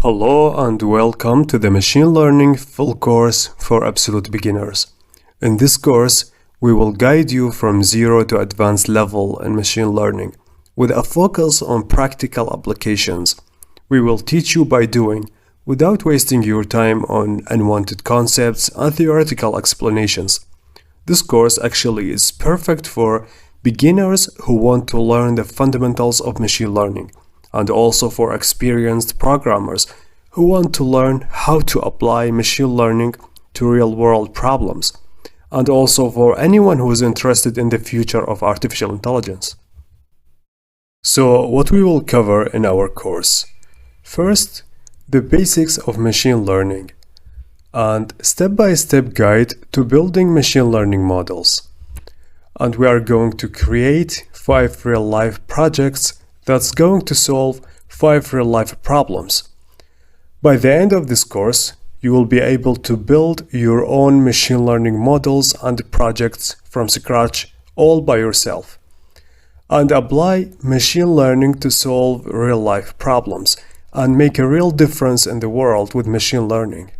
Hello and welcome to the Machine Learning full course for absolute beginners. In this course, we will guide you from zero to advanced level in machine learning with a focus on practical applications. We will teach you by doing without wasting your time on unwanted concepts and theoretical explanations. This course actually is perfect for beginners who want to learn the fundamentals of machine learning, and also for experienced programmers who want to learn how to apply machine learning to real-world problems, and also for anyone who is interested in the future of artificial intelligence. So, what we will cover in our course. First, the basics of machine learning, and step-by-step guide to building machine learning models. And we are going to create 5 real-life projects that's going to solve 5 real-life problems. By the end of this course, you will be able to build your own machine learning models and projects from scratch all by yourself, and apply machine learning to solve real-life problems and make a real difference in the world with machine learning.